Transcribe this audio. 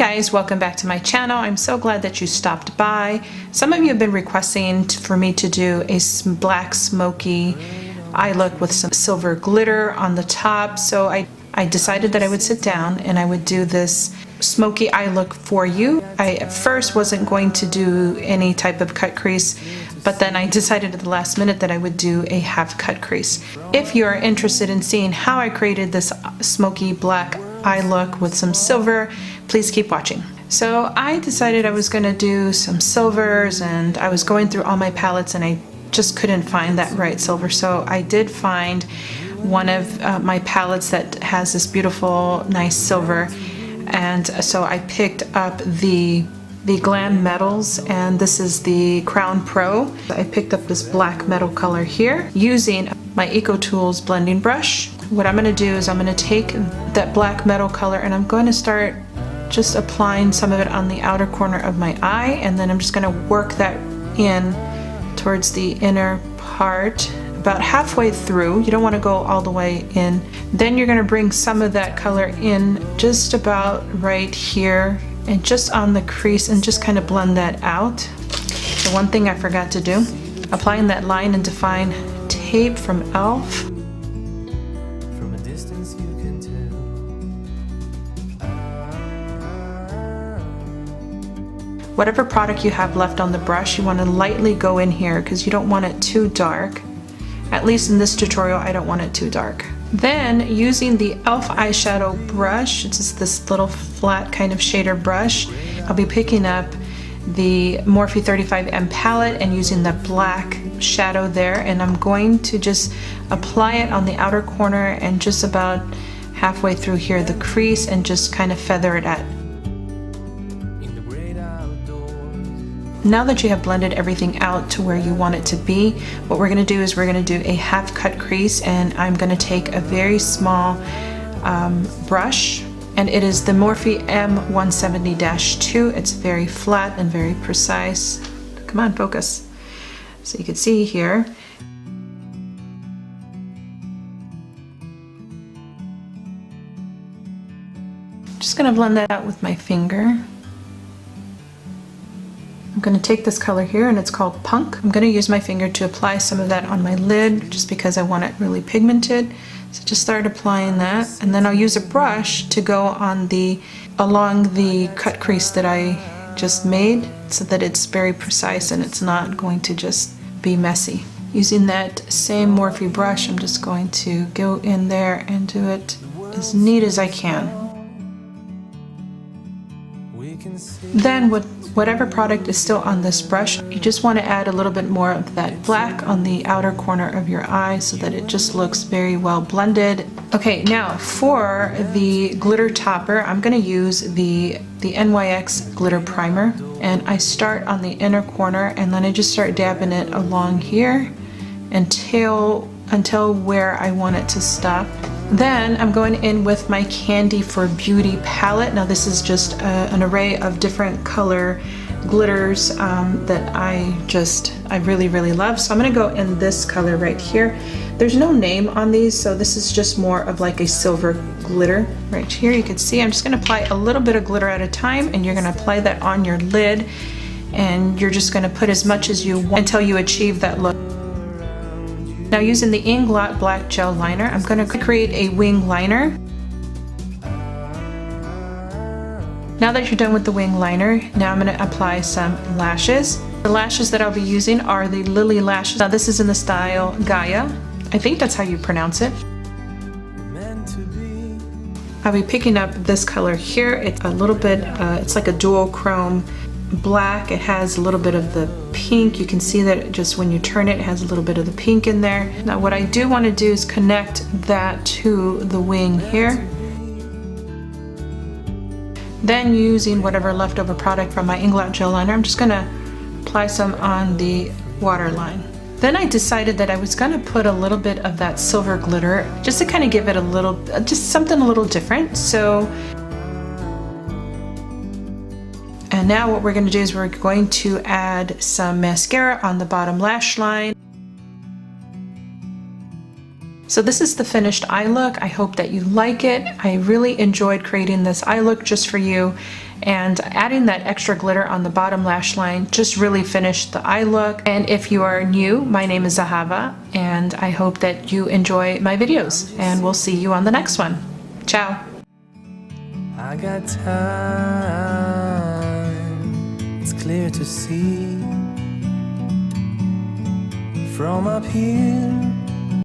guys, welcome back to my channel. I'm so glad that you stopped by. Some of you have been requesting for me to do a black smoky eye look with some silver glitter on the top, so I decided that I would sit down and I would do this smoky eye look for you. I at first wasn't going to do any type of cut crease, but then I decided at the last minute that I would do a half cut crease. If you are interested in seeing how I created this smoky black eye look with some silver, please keep watching. So I decided I was going to do some silvers, and I was going through all my palettes and I just couldn't find that right silver. So I did find one of my palettes that has this beautiful nice silver, and so I picked up the Glam metals, and this is the Crown Pro. I picked up this black metal color here using my Eco Tools blending brush. What I'm going to do is I'm going to take that black metal color and I'm going to start just applying some of it on the outer corner of my eye, and then I'm just going to work that in towards the inner part about halfway through. You don't want to go all the way in. Then you're going to bring some of that color in just about right here and just on the crease and just kind of blend that out. The one thing I forgot to do, applying that line and define tape from e.l.f. Whatever product you have left on the brush, you want to lightly go in here because you don't want it too dark. At least in this tutorial, I don't want it too dark. Then using the e.l.f. eyeshadow brush, it's just this little flat kind of shader brush, I'll be picking up the Morphe 35M palette and using the black shadow there, and I'm going to just apply it on the outer corner and just about halfway through here, the crease, and just kind of feather it out. Now that you have blended everything out to where you want it to be, what we're going to do is we're going to do a half cut crease, and I'm going to take a very small brush, and it is the Morphe M170-2. It's very flat and very precise. Come on, focus. So you can see here. Just going to blend that out with my finger. I'm going to take this color here, and it's called Punk. I'm going to use my finger to apply some of that on my lid just because I want it really pigmented. So just start applying that, and then I'll use a brush to go on along the cut crease that I just made so that it's very precise and it's not going to just be messy. Using that same Morphe brush, I'm just going to go in there and do it as neat as I can. Then whatever product is still on this brush, you just want to add a little bit more of that black on the outer corner of your eye so that it just looks very well blended. Okay, now for the glitter topper, I'm going to use the NYX Glitter Primer, and I start on the inner corner and then I just start dabbing it along here until where I want it to stop. Then I'm going in with my Candy for Beauty palette. Now this is just an array of different color glitters that I really love. So I'm going to go in this color right here. There's no name on these, so this is just more of like a silver glitter. Right here you can see I'm just going to apply a little bit of glitter at a time, and you're going to apply that on your lid, and you're just going to put as much as you want until you achieve that look. Now using the Inglot black gel liner, I'm going to create a wing liner. Now that you're done with the wing liner, now I'm going to apply some lashes. The lashes that I'll be using are the Lily lashes. Now this is in the style Gaia. I think that's how you pronounce it. I'll be picking up this color here. It's a little bit, it's like a dual chrome black. It has a little bit of the pink. You can see that just when you turn it, it has a little bit of the pink in there. Now what I do want to do is connect that to the wing here. Then using whatever leftover product from my Inglot gel liner, I'm just going to apply some on the waterline. Then I decided that I was going to put a little bit of that silver glitter just to kind of give it a little, just something a little different. So and now what we're going to do is we're going to add some mascara on the bottom lash line. So this is the finished eye look. I hope that you like it. I really enjoyed creating this eye look just for you, and adding that extra glitter on the bottom lash line just really finished the eye look. And if you are new, my name is Zahava, and I hope that you enjoy my videos, and we'll see you on the next one. Ciao. I got time, it's clear to see from up here.